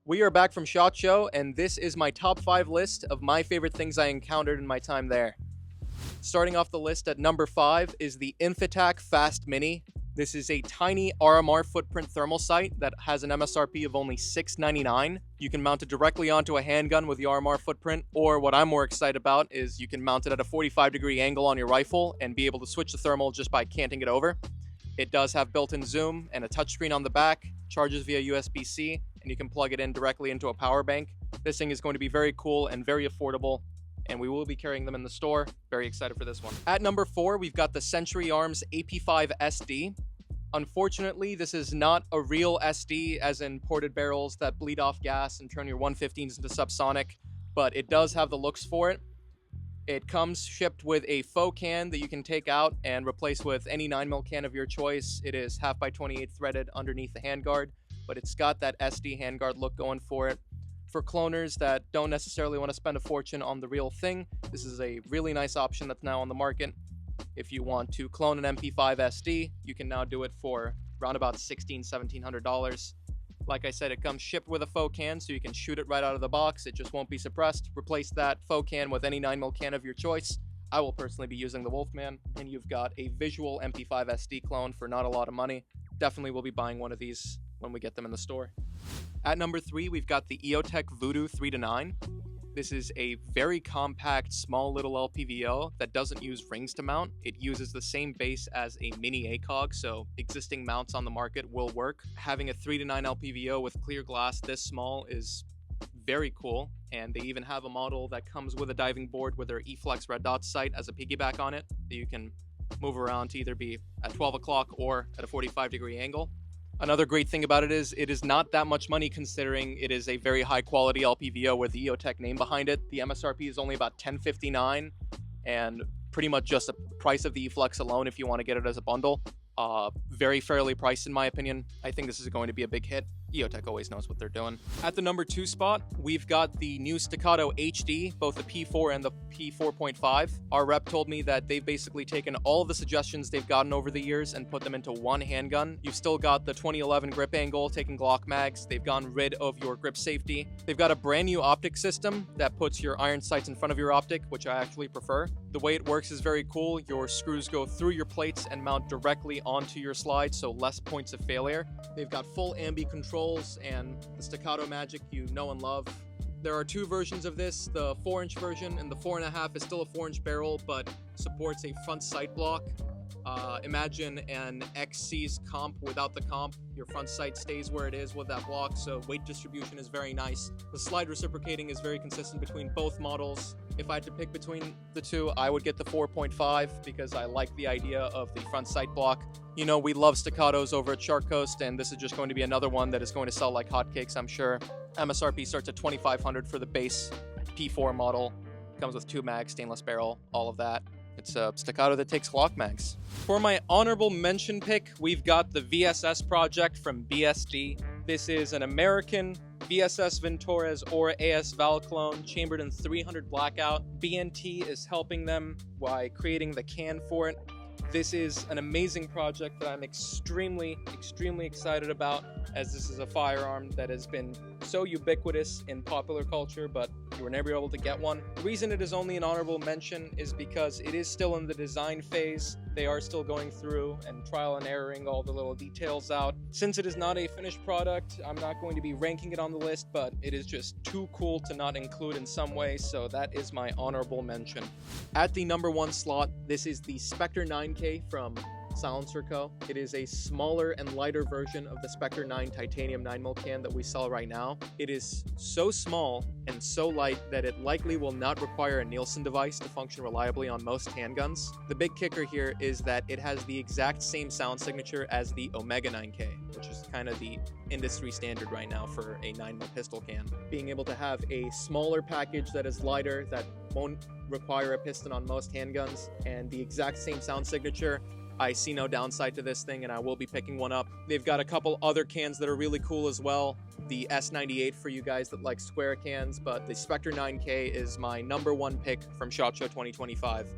We are back from SHOT Show, and this is my top 5 list of my favorite things I encountered in my time there. Starting off the list at number 5 is the Infitac Fast Mini. This is a tiny RMR footprint thermal sight that has an MSRP of only $6.99. You can mount it directly onto a handgun with the RMR footprint, or what I'm more excited about is you can mount it at a 45-degree angle on your rifle and be able to switch the thermal just by canting it over. It does have built-in zoom and a touchscreen on the back, charges via USB-C, and you can plug it in directly into a power bank. This thing is going to be very cool and very affordable, and we will be carrying them in the store. Very excited for this one. At number 4, we've got the Century Arms AP5 SD. Unfortunately, this is not a real SD, as in ported barrels that bleed off gas and turn your 115s into subsonic, but it does have the looks for it. It comes shipped with a faux can that you can take out and replace with any 9mm can of your choice. It is 1/2x28 threaded underneath the handguard, but it's got that SD handguard look going for it. For cloners that don't necessarily want to spend a fortune on the real thing, this is a really nice option that's now on the market. If you want to clone an MP5 SD, you can now do it for around about $1,700. Like I said, it comes shipped with a faux can, so you can shoot it right out of the box. It just won't be suppressed. Replace that faux can with any 9mm can of your choice. I will personally be using the Wolfman, and you've got a visual MP5 SD clone for not a lot of money. Definitely will be buying one of these when we get them in the store. At number 3, we've got the EOTech Voodoo 3-9. This is a very compact, small little LPVO that doesn't use rings to mount. It uses the same base as a mini ACOG, so existing mounts on the market will work. Having a 3-9 LPVO with clear glass this small is very cool, and they even have a model that comes with a diving board with their E-Flex red dot sight as a piggyback on it that you can move around to either be at 12 o'clock or at a 45-degree angle. Another great thing about it is not that much money, considering it is a very high quality LPVO with the EOTech name behind it. The MSRP is only about $10.59, and pretty much just the price of the E-Flex alone if you want to get it as a bundle. Very fairly priced in my opinion. I think this is going to be a big hit. EOTech always knows what they're doing. At the number 2 spot, we've got the new Staccato HD, both the P4 and the P4.5. Our rep told me that they've basically taken all of the suggestions they've gotten over the years and put them into one handgun. You've still got the 2011 grip angle, taking Glock mags. They've gotten rid of your grip safety. They've got a brand new optic system that puts your iron sights in front of your optic, which I actually prefer. The way it works is very cool. Your screws go through your plates and mount directly onto your slide, so less points of failure. They've got full ambi controls and the staccato magic you know and love. There are 2 versions of this. The 4-inch version and the 4.5 is still a 4-inch barrel, but supports a front sight block. Imagine an XC's comp without the comp. Your front sight stays where it is with that block, so weight distribution is very nice. The slide reciprocating is very consistent between both models. If I had to pick between the two, I would get the 4.5 because I like the idea of the front sight block. You know, we love staccatos over at Shark Coast, and this is just going to be another one that is going to sell like hotcakes, I'm sure. MSRP starts at $2,500 for the base P4 model. Comes with 2 mags, stainless barrel, all of that. It's a staccato that takes Glock mags. For my honorable mention pick, we've got the VSS project from BSD. This is an American VSS Ventores or AS Val clone, chambered in 300 blackout. BNT is helping them by creating the can for it. This is an amazing project that I'm extremely excited about, as this is a firearm that has been so ubiquitous in popular culture, but you were never able to get one. The reason it is only an honorable mention is because it is still in the design phase. They are still going through and trial and erroring all the little details out. Since it is not a finished product, I'm not going to be ranking it on the list, but it is just too cool to not include in some way, so that is my honorable mention. At the number 1 slot, this is the Spectre 9K from Silencer Co. It is a smaller and lighter version of the Spectre 9 titanium 9mm can that we sell right now. It is so small and so light that it likely will not require a Nielsen device to function reliably on most handguns. The big kicker here is that it has the exact same sound signature as the Omega 9K, which is kind of the industry standard right now for a 9mm pistol can. Being able to have a smaller package that is lighter, that won't require a piston on most handguns, and the exact same sound signature, I see no downside to this thing, and I will be picking one up. They've got a couple other cans that are really cool as well. The S98 for you guys that like square cans, but the Spectre 9K is my number 1 pick from SHOT Show 2025.